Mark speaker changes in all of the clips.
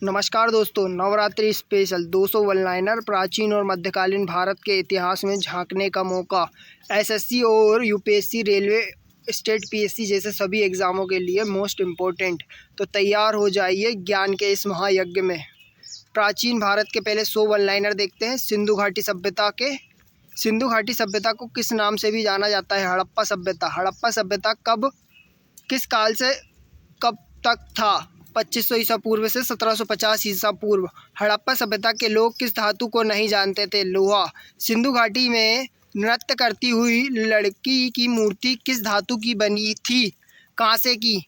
Speaker 1: नमस्कार दोस्तों, Navratri special 200 one liner प्राचीन और मध्यकालीन भारत के इतिहास में झांकने का मौका। एसएससी और यूपीएससी, रेलवे, स्टेट पीएससी जैसे सभी एग्ज़ामों के लिए मोस्ट इम्पोर्टेंट। तो तैयार हो जाइए ज्ञान के इस महायज्ञ में। प्राचीन भारत के पहले 100 वन लाइनर देखते हैं। सिंधु घाटी सभ्यता को किस नाम से भी जाना जाता है? हड़प्पा सभ्यता। हड़प्पा सभ्यता कब, किस काल से कब तक था? 2500 ईसा पूर्व से 1750 ईसा पूर्व। हड़प्पा सभ्यता के लोग किस धातु को नहीं जानते थे? लोहा। सिंधु घाटी में नृत्य करती हुई लड़की की मूर्ति किस धातु की बनी थी? कांसे की।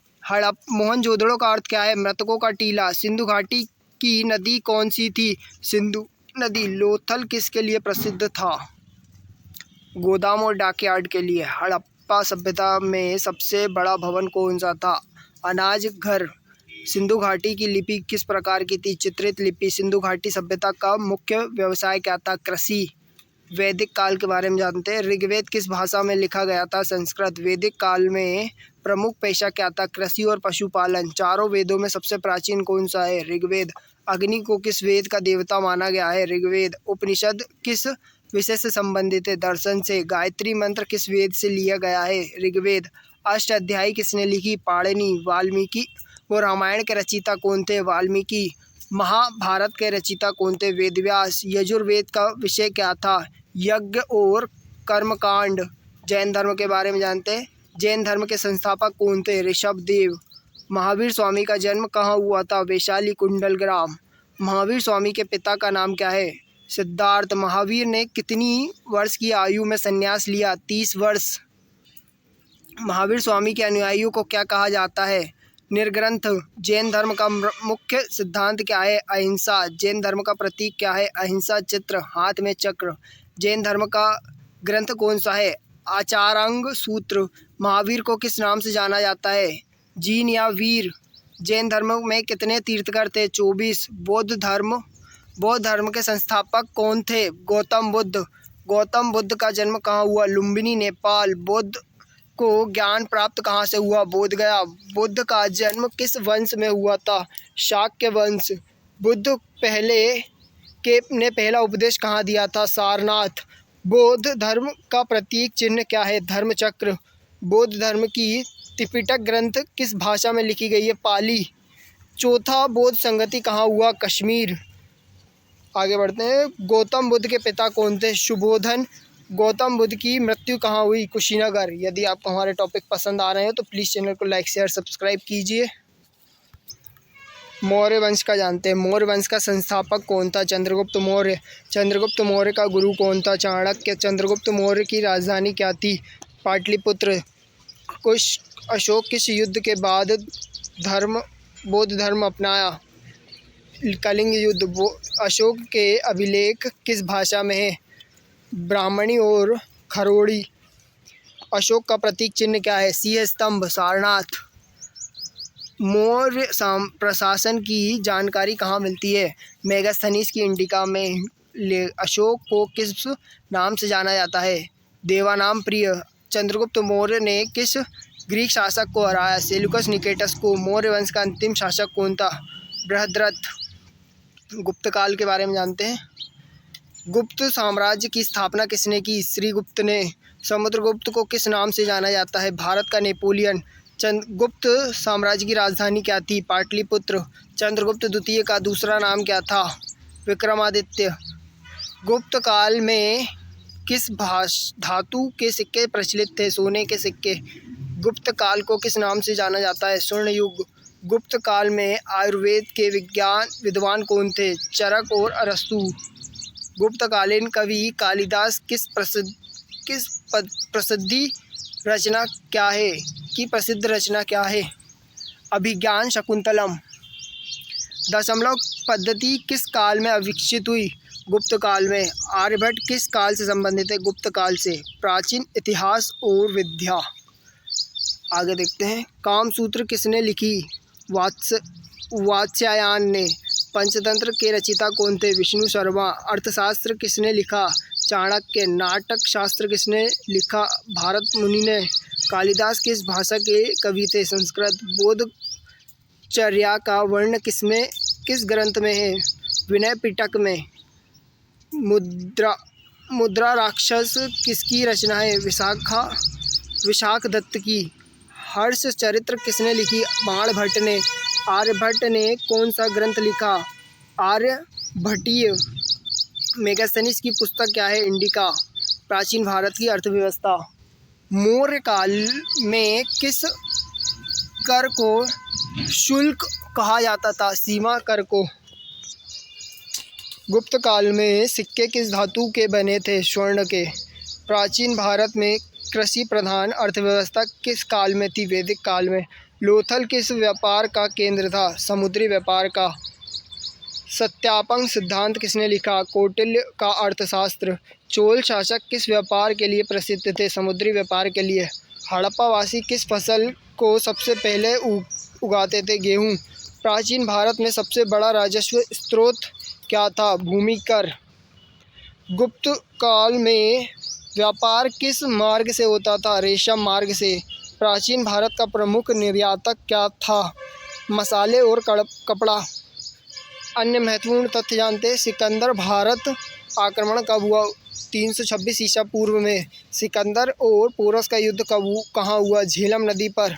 Speaker 1: मोहनजोदड़ो का अर्थ क्या है? मृतकों का टीला। सिंधु घाटी की नदी कौन सी थी? सिंधु नदी। लोथल किसके लिए प्रसिद्ध था? गोदाम और डॉकयार्ड के लिए। हड़प्पा सभ्यता में सबसे बड़ा भवन कौन सा था? अनाज घर। सिंधु घाटी की लिपि किस प्रकार की थी? चित्रित लिपि। सिंधु घाटी सभ्यता का मुख्य व्यवसाय क्या था? कृषि। वैदिक काल के बारे में जानते हैं। ऋग्वेद किस भाषा में लिखा गया था? संस्कृत। वैदिक काल में प्रमुख पेशा क्या था? कृषि और पशुपालन। चारों वेदों में सबसे प्राचीन कौन सा है? ऋग्वेद। अग्नि को किस वेद का देवता माना गया है? ऋग्वेद। उपनिषद किस विषय से संबंधित है? दर्शन से। गायत्री मंत्र किस वेद से लिया गया है? ऋग्वेद। अष्टाध्यायी किसने लिखी? पाणिनि। वाल्मीकि वो रामायण के रचयिता कौन थे? वाल्मीकि। महाभारत के रचयिता कौन थे? वेदव्यास। यजुर्वेद का विषय क्या था? यज्ञ और कर्मकांड। जैन धर्म के बारे में जानते हैं। जैन धर्म के संस्थापक कौन थे? ऋषभदेव। महावीर स्वामी का जन्म कहाँ हुआ था? वैशाली कुंडल ग्राम। महावीर स्वामी के पिता का नाम क्या है? सिद्धार्थ। महावीर ने कितनी वर्ष की आयु में संन्यास लिया? 30 वर्ष। महावीर स्वामी के अनुयायियों को क्या कहा जाता है? निर्ग्रंथ। जैन धर्म का मुख्य सिद्धांत क्या है? अहिंसा। जैन धर्म का प्रतीक क्या है? अहिंसा चित्र, हाथ में चक्र। जैन धर्म का ग्रंथ कौन सा है? आचारांग सूत्र। महावीर को किस नाम से जाना जाता है? जीन या वीर। जैन धर्म में कितने तीर्थंकर थे? 24। बौद्ध धर्म के संस्थापक कौन थे? गौतम बुद्ध। गौतम बुद्ध का जन्म कहाँ हुआ? लुम्बिनी, नेपाल। बुद्ध को ज्ञान प्राप्त कहाँ से हुआ? बोध गया। बुद्ध का जन्म किस वंश में हुआ था? शाक्य वंश। बुद्ध ने पहला उपदेश कहाँ दिया था? सारनाथ। बौद्ध धर्म का प्रतीक चिन्ह क्या है? धर्म चक्र। बौद्ध धर्म की त्रिपिटक ग्रंथ किस भाषा में लिखी गई है? पाली। चौथा बौद्ध संगति कहाँ हुआ? कश्मीर। आगे बढ़ते हैं। गौतम बुद्ध के पिता कौन थे? शुभोधन। गौतम बुद्ध की मृत्यु कहाँ हुई? कुशीनगर। यदि आपको हमारे टॉपिक पसंद आ रहे हैं तो प्लीज़ चैनल को लाइक शेयर सब्सक्राइब कीजिए। मौर्य वंश का जानते हैं। मौर्य वंश का संस्थापक कौन था? चंद्रगुप्त मौर्य। चंद्रगुप्त मौर्य का गुरु कौन था? चाणक्य। चंद्रगुप्त मौर्य की राजधानी क्या थी? पाटलिपुत्र। अशोक किस युद्ध के बाद बौद्ध धर्म अपनाया? कलिंग युद्ध। अशोक के अभिलेख किस भाषा में है? ब्राह्मणी और खरोड़ी। अशोक का प्रतीक चिन्ह क्या है? सिंह स्तंभ। सारनाथ। मौर्य प्रशासन की जानकारी कहाँ मिलती है? मेगास्थनीज की इंडिका में। अशोक को किस नाम से जाना जाता है? देवानाम प्रिय। चंद्रगुप्त मौर्य ने किस ग्रीक शासक को हराया? सेल्यूकस निकेटस को। मौर्य वंश का अंतिम शासक कौन था? बृहद्रथ। गुप्त काल के बारे में जानते हैं। गुप्त साम्राज्य की स्थापना किसने की? श्रीगुप्त ने। समुद्रगुप्त को किस नाम से जाना जाता है? भारत का नेपोलियन। गुप्त साम्राज्य की राजधानी क्या थी? पाटलिपुत्र। चंद्रगुप्त द्वितीय का दूसरा नाम क्या था? विक्रमादित्य। गुप्त काल में किस धातु के सिक्के प्रचलित थे? सोने के सिक्के। गुप्त काल को किस नाम से जाना जाता है? स्वर्ण युग। गुप्त काल में आयुर्वेद के विद्वान कौन थे? चरक और अरस्तु। गुप्तकालीन कवि कालिदास की प्रसिद्ध रचना क्या है? अभिज्ञान शाकुंतलम। दशमलव पद्धति किस काल में विकसित हुई? गुप्त काल में। आर्यभट्ट किस काल से संबंधित है? गुप्त काल से। प्राचीन इतिहास और विद्या। आगे देखते हैं। कामसूत्र किसने लिखी? वात्स्यायन ने। पंचतंत्र के रचयिता कौन थे? विष्णु शर्मा। अर्थशास्त्र किसने लिखा? चाणक्य। नाटक शास्त्र किसने लिखा? भारत मुनि ने। कालिदास किस भाषा के कवि थे? संस्कृत। बोधचर्या का वर्ण किसमें किस ग्रंथ में है? विनय पिटक में। मुद्रा राक्षस किसकी रचना है? विशाख दत्त की। हर्ष चरित्र किसने लिखी? बाणभट्ट ने। आर्यभट्ट ने कौन सा ग्रंथ लिखा? आर्यभट्टीय। मेगास्थनीज की पुस्तक क्या है? इंडिका। प्राचीन भारत की अर्थव्यवस्था। मौर्य काल में किस कर को शुल्क कहा जाता था? सीमा कर को। गुप्त काल में सिक्के किस धातु के बने थे? स्वर्ण के। प्राचीन भारत में कृषि प्रधान अर्थव्यवस्था किस काल में थी? वैदिक काल में। लोथल किस व्यापार का केंद्र था? समुद्री व्यापार का। सत्यापन सिद्धांत किसने लिखा? कौटिल्य का अर्थशास्त्र। चोल शासक किस व्यापार के लिए प्रसिद्ध थे? समुद्री व्यापार के लिए। हड़प्पावासी किस फसल को सबसे पहले उगाते थे? गेहूँ। प्राचीन भारत में सबसे बड़ा राजस्व स्रोत क्या था? भूमि कर। गुप्त काल में व्यापार किस मार्ग से होता था? रेशम मार्ग से। प्राचीन भारत का प्रमुख निर्यातक क्या था? मसाले और कपड़ा। अन्य महत्वपूर्ण तथ्य जानते। सिकंदर भारत आक्रमण कब हुआ? 326 ईसा पूर्व में। सिकंदर और पोरस का युद्ध कहाँ हुआ? झेलम नदी पर।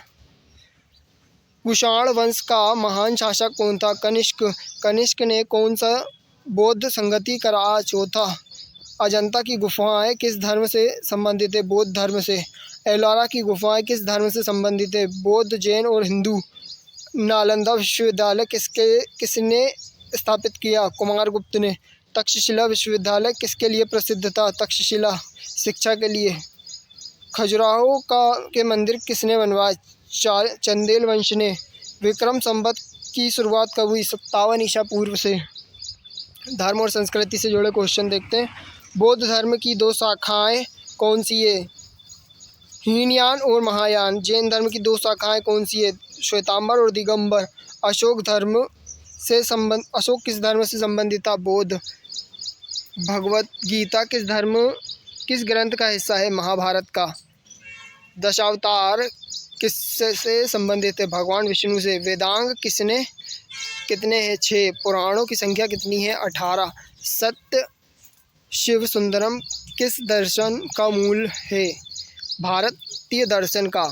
Speaker 1: कुषाण वंश का महान शासक कौन था? कनिष्क। कनिष्क ने कौन सा बौद्ध संगति करा? चौथा। अजंता की गुफाएं किस धर्म से संबंधित है? बौद्ध धर्म से। एलोरा की गुफाएं किस धर्म से संबंधित है? बौद्ध, जैन और हिंदू। नालंदा विश्वविद्यालय किसने स्थापित किया? कुमारगुप्त ने। तक्षशिला विश्वविद्यालय किसके लिए प्रसिद्ध था? तक्षशिला, शिक्षा के लिए। खजुराहो के मंदिर किसने बनवाए? चंदेल वंश ने। विक्रम संवत की शुरुआत कब हुई? 57 ईसा पूर्व से। धर्म और संस्कृति से जुड़े क्वेश्चन देखते हैं। बौद्ध धर्म की 2 शाखाएं कौन सी है? हीनयान और महायान। जैन धर्म की 2 शाखाएं कौन सी है? श्वेतांबर और दिगंबर। अशोक किस धर्म से संबंधित था? बौद्ध। भगवत गीता किस ग्रंथ का हिस्सा है? महाभारत का। दशावतार किससे संबंधित है? भगवान विष्णु से। वेदांग कितने हैं? 6। पुराणों की संख्या कितनी है? 18। सत्य शिव सुंदरम किस दर्शन का मूल है? भारतीय दर्शन का।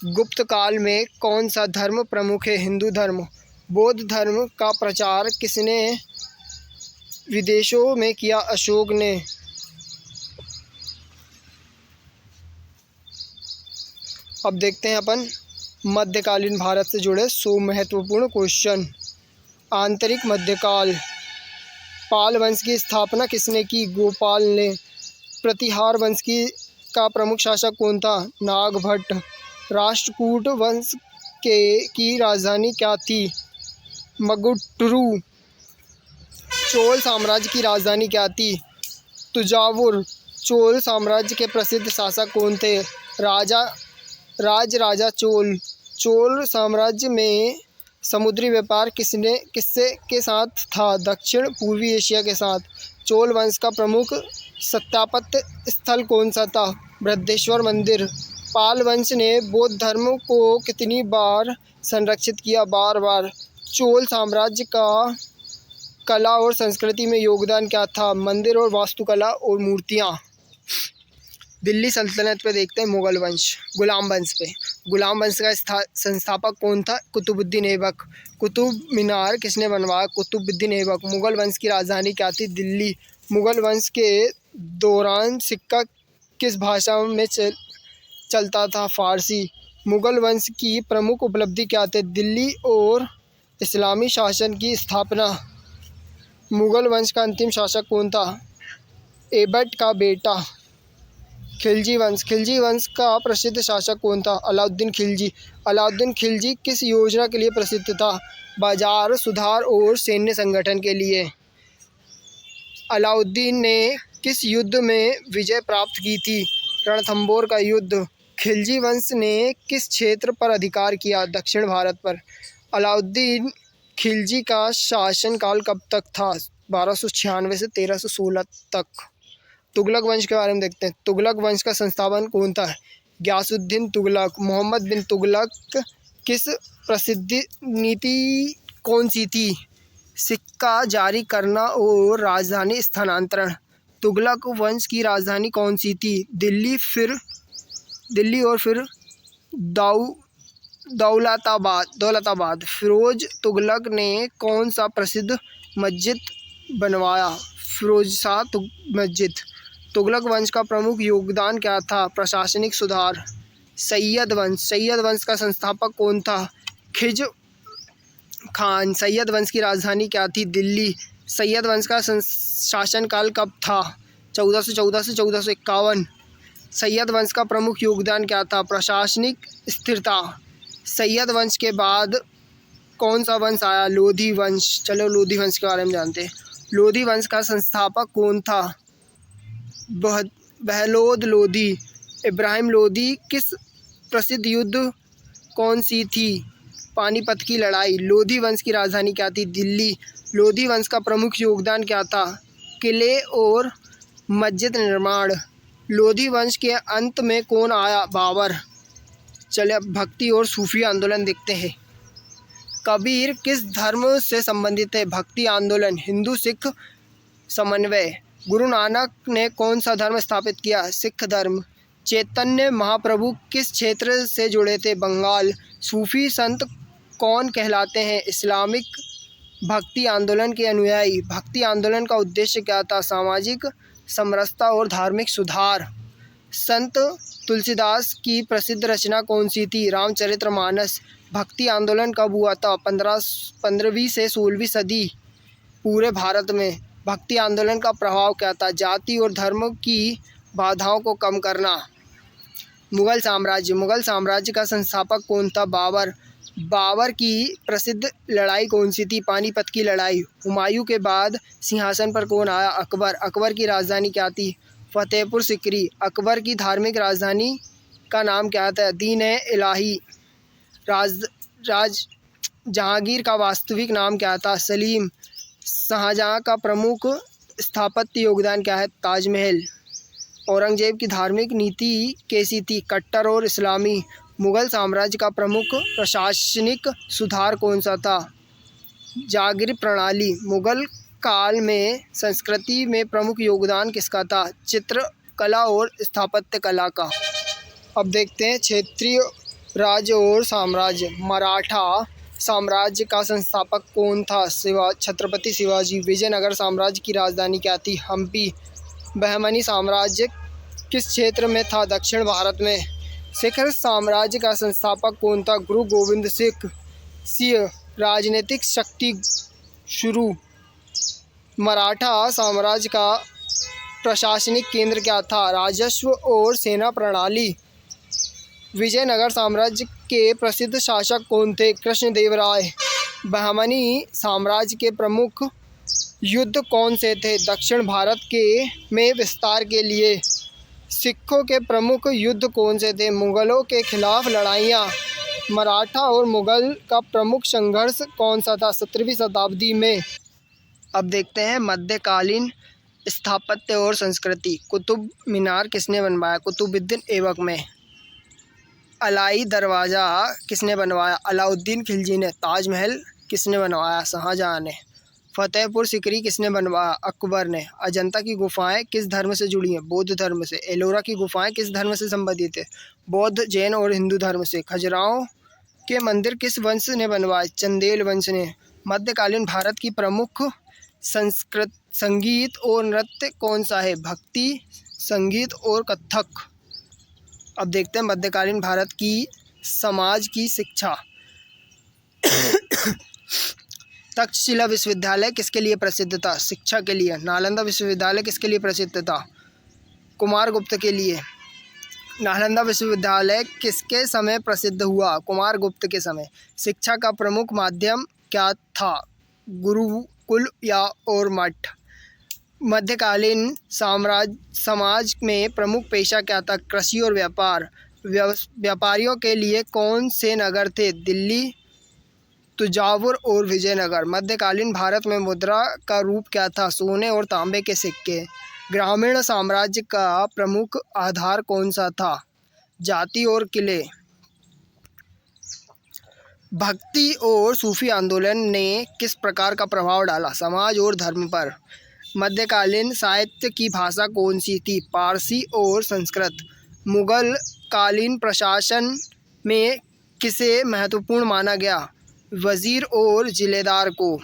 Speaker 1: गुप्त काल में कौन सा धर्म प्रमुख है? हिंदू धर्म। बौद्ध धर्म का प्रचार किसने विदेशों में किया? अशोक ने। अब देखते हैं अपन मध्यकालीन भारत से जुड़े 100 महत्वपूर्ण क्वेश्चन। आंतरिक मध्यकाल। पाल वंश की स्थापना किसने की? गोपाल ने। प्रतिहार वंश का प्रमुख शासक कौन था? नागभट्ट। राष्ट्रकूट वंश की राजधानी क्या थी? मगुटुरु। चोल साम्राज्य की राजधानी क्या थी? तुजावुर। चोल साम्राज्य के प्रसिद्ध शासक कौन थे? राजा चोल। चोल साम्राज्य में समुद्री व्यापार किसके साथ था? दक्षिण पूर्वी एशिया के साथ। चोल वंश का प्रमुख सत्यापत्य स्थल कौन सा था? बृहदेश्वर मंदिर। पाल वंश ने बौद्ध धर्म को कितनी बार संरक्षित किया? बार बार। चोल साम्राज्य का कला और संस्कृति में योगदान क्या था? मंदिर और वास्तुकला और मूर्तियाँ। दिल्ली सल्तनत पे देखते हैं। मुगल वंश। गुलाम वंश पे। गुलाम वंश का संस्थापक कौन था? कुतुबुद्दीन ऐबक। कुतुब मीनार किसने बनवाया? कुतुबुद्दीन ऐबक। मुगल वंश की राजधानी क्या थी? दिल्ली। मुगल वंश के दौरान सिक्का किस भाषा में चलता था? फारसी। मुगल वंश की प्रमुख उपलब्धि क्या थे? दिल्ली और इस्लामी शासन की स्थापना। मुगल वंश का अंतिम शासक कौन था? ऐबक का बेटा। खिलजी वंश। खिलजी वंश का प्रसिद्ध शासक कौन था? अलाउद्दीन खिलजी। अलाउद्दीन खिलजी किस योजना के लिए प्रसिद्ध था? बाजार सुधार और सैन्य संगठन के लिए। अलाउद्दीन ने किस युद्ध में विजय प्राप्त की थी? रणथंबोर का युद्ध। खिलजी वंश ने किस क्षेत्र पर अधिकार किया? दक्षिण भारत पर। अलाउद्दीन खिलजी का शासनकाल कब तक था? 1296 से 1316 तक। तुगलक वंश के बारे में देखते हैं। तुगलक वंश का संस्थापक कौन था? गयासुद्दीन तुगलक। मोहम्मद बिन तुगलक किस प्रसिद्ध नीति कौन सी थी? सिक्का जारी करना और राजधानी स्थानांतरण। तुगलक वंश की राजधानी कौन सी थी? दिल्ली और फिर दौलताबाद। फिरोज तुगलक ने कौन सा प्रसिद्ध मस्जिद बनवाया? फिरोजशाह मस्जिद। तुगलक वंश का प्रमुख योगदान क्या था? प्रशासनिक सुधार। सैयद वंश का संस्थापक कौन था? खिज खान। सैयद वंश की राजधानी क्या थी? दिल्ली। सैयद वंश का शासनकाल कब था? 1414 से 1451। सैयद वंश का प्रमुख योगदान क्या था? प्रशासनिक स्थिरता। सैयद वंश के बाद कौन सा वंश आया? लोधी वंश। चलो लोधी वंश के बारे में जानते हैं। लोधी वंश का संस्थापक कौन था? बहलोद लोधी। इब्राहिम लोधी। किस प्रसिद्ध युद्ध कौन सी थी? पानीपत की लड़ाई। लोधी वंश की राजधानी क्या थी? दिल्ली। लोधी वंश का प्रमुख योगदान क्या था? किले और मस्जिद निर्माण। लोधी वंश के अंत में कौन आया? बाबर। चले अब भक्ति और सूफी आंदोलन देखते हैं। कबीर किस धर्म से संबंधित है? भक्ति आंदोलन। हिंदू सिख समन्वय। गुरु नानक ने कौन सा धर्म स्थापित किया? सिख धर्म। चैतन्य महाप्रभु किस क्षेत्र से जुड़े थे? बंगाल। सूफी संत कौन कहलाते हैं? इस्लामिक भक्ति आंदोलन के अनुयायी। भक्ति आंदोलन का उद्देश्य क्या था? सामाजिक समरसता और धार्मिक सुधार। संत तुलसीदास की प्रसिद्ध रचना कौन सी थी? रामचरितमानस। भक्ति आंदोलन कब हुआ था? 15वीं से 16वीं सदी पूरे भारत में। भक्ति आंदोलन का प्रभाव क्या था? जाति और धर्म की बाधाओं को कम करना। मुगल साम्राज्य का संस्थापक कौन था? बाबर। बाबर की प्रसिद्ध लड़ाई कौन सी थी? पानीपत की लड़ाई। हुमायूं के बाद सिंहासन पर कौन आया? अकबर। अकबर की राजधानी क्या थी? फतेहपुर सिकरी। अकबर की धार्मिक राजधानी का नाम क्या था? दीन-ए-इलाही। जहांगीर का वास्तविक नाम क्या था? सलीम। शाहजहां का प्रमुख स्थापत्य योगदान क्या है? ताजमहल। औरंगजेब की धार्मिक नीति कैसी थी? कट्टर और इस्लामी। मुगल साम्राज्य का प्रमुख प्रशासनिक सुधार कौन सा था? जागीर प्रणाली। मुगल काल में संस्कृति में प्रमुख योगदान किसका था? चित्रकला और स्थापत्य कला का। अब देखते हैं क्षेत्रीय राज्य और साम्राज्य। मराठा साम्राज्य का संस्थापक कौन था? छत्रपति शिवाजी। विजयनगर साम्राज्य की राजधानी क्या थी? हम्पी। बहमनी साम्राज्य किस क्षेत्र में था? दक्षिण भारत में। सिख साम्राज्य का संस्थापक कौन था? गुरु गोविंद सिंह। राजनीतिक शक्ति शुरू। मराठा साम्राज्य का प्रशासनिक केंद्र क्या था? राजस्व और सेना प्रणाली। विजयनगर साम्राज्य के प्रसिद्ध शासक कौन थे? कृष्णदेवराय। बहमनी साम्राज्य के प्रमुख युद्ध कौन से थे? दक्षिण भारत के में विस्तार के लिए। सिखों के प्रमुख युद्ध कौन से थे? मुगलों के खिलाफ लड़ाइयाँ। मराठा और मुगल का प्रमुख संघर्ष कौन सा था? 17वीं शताब्दी में। अब देखते हैं मध्यकालीन स्थापत्य और संस्कृति। कुतुब मीनार किसने बनवाया? कुतुबुद्दीन ऐबक में। अलाई दरवाज़ा किसने बनवाया? अलाउद्दीन खिलजी ने। ताजमहल किसने बनवाया? शाहजहां ने। फतेहपुर सिकरी किसने बनवाया? अकबर ने। अजंता की गुफाएं किस धर्म से जुड़ी हैं? बौद्ध धर्म से। एलोरा की गुफाएं किस धर्म से संबंधित है? बौद्ध, जैन और हिंदू धर्म से। खजुराहो के मंदिर किस वंश ने बनवाए? चंदेल वंश ने। मध्यकालीन भारत की प्रमुख संगीत और नृत्य कौन सा है? भक्ति, संगीत और कथक। अब देखते हैं मध्यकालीन भारत की समाज की शिक्षा। तक्षशिला विश्वविद्यालय किसके लिए प्रसिद्ध था? शिक्षा के लिए। नालंदा विश्वविद्यालय किसके लिए प्रसिद्ध था? कुमारगुप्त के लिए। नालंदा विश्वविद्यालय किसके समय प्रसिद्ध हुआ? कुमारगुप्त के समय। शिक्षा का प्रमुख माध्यम क्या था? गुरुकुल या और मठ। मध्यकालीन समाज में प्रमुख पेशा क्या था? कृषि और व्यापार। व्यापारियों के लिए कौन से नगर थे? दिल्ली, तुंजावुर और विजयनगर। मध्यकालीन भारत में मुद्रा का रूप क्या था? सोने और तांबे के सिक्के। ग्रामीण साम्राज्य का प्रमुख आधार कौन सा था? जाति और किले। भक्ति और सूफी आंदोलन ने किस प्रकार का प्रभाव डाला समाज और धर्म पर? मध्यकालीन साहित्य की भाषा कौन सी थी? पारसी और संस्कृत। मुगल कालीन प्रशासन में किसे महत्वपूर्ण माना गया? वजीर और जिलेदार को।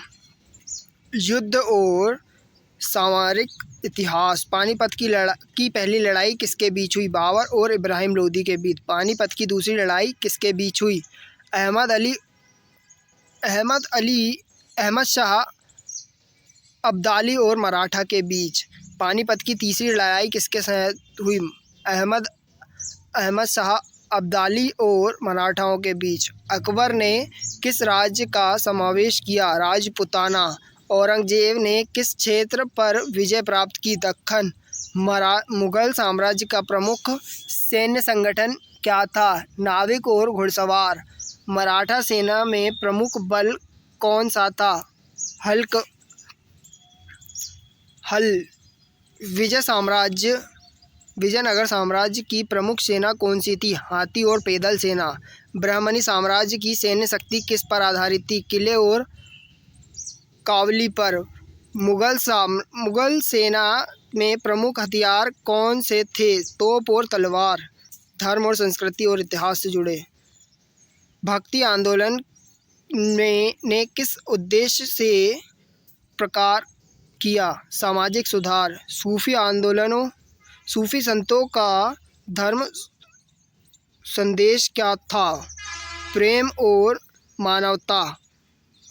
Speaker 1: युद्ध और सामरिक इतिहास। पानीपत की पहली लड़ाई किसके बीच हुई? बाबर और इब्राहिम लोदी के बीच। पानीपत की दूसरी लड़ाई किसके बीच हुई? अहमद शाह अब्दाली और मराठा के बीच। पानीपत की तीसरी लड़ाई किसके साथ हुई? अहमद शाह अब्दाली और मराठाओं के बीच। अकबर ने किस राज्य का समावेश किया? राजपूताना। औरंगजेब ने किस क्षेत्र पर विजय प्राप्त की? दक्कन। मुगल साम्राज्य का प्रमुख सैन्य संगठन क्या था? नाविक और घुड़सवार। मराठा सेना में प्रमुख बल कौन सा था? हल। विजयनगर साम्राज्य की प्रमुख सेना कौन सी थी? हाथी और पैदल सेना। ब्राह्मणी साम्राज्य की सैन्य शक्ति किस पर आधारित थी? किले और कावली पर। मुगल सेना में प्रमुख हथियार कौन से थे? तोप और तलवार। धर्म और संस्कृति और इतिहास से जुड़े। भक्ति आंदोलन ने किस उद्देश्य से प्रकार किया? सामाजिक सुधार। सूफी संतों का धर्म संदेश क्या था? प्रेम और मानवता।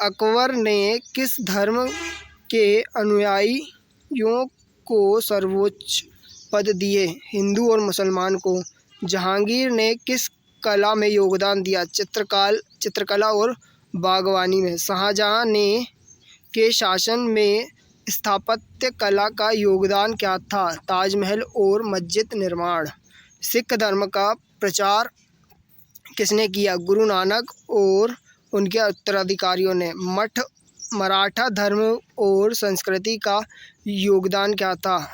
Speaker 1: अकबर ने किस धर्म के अनुयायियों को सर्वोच्च पद दिए? हिंदू और मुसलमान को। जहांगीर ने किस कला में योगदान दिया? चित्रकला और बागवानी में। शाहजहां के शासन में स्थापत्य कला का योगदान क्या था? ताजमहल और मस्जिद निर्माण। सिख धर्म का प्रचार किसने किया? गुरु नानक और उनके उत्तराधिकारियों ने। मराठा धर्म और संस्कृति का योगदान क्या था?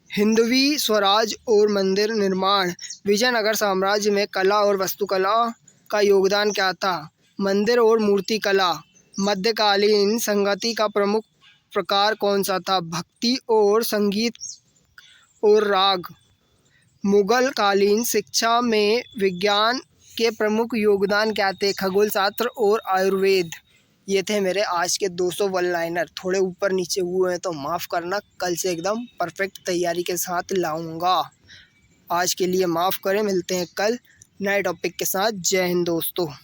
Speaker 1: हिंदवी स्वराज और मंदिर निर्माण। विजयनगर साम्राज्य में कला और वास्तुकला का योगदान क्या था? मंदिर और मूर्ति कला। मध्यकालीन संगीत का प्रमुख प्रकार कौन सा था? भक्ति और संगीत और राग। मुगल कालीन शिक्षा में विज्ञान के प्रमुख योगदान क्या थे? खगोल शास्त्र और आयुर्वेद। ये थे मेरे आज के 200 वन लाइनर। थोड़े ऊपर नीचे हुए हैं तो माफ़ करना, कल से एकदम परफेक्ट तैयारी के साथ लाऊंगा। आज के लिए माफ़ करें, मिलते हैं कल नए टॉपिक के साथ। जय हिंद दोस्तों।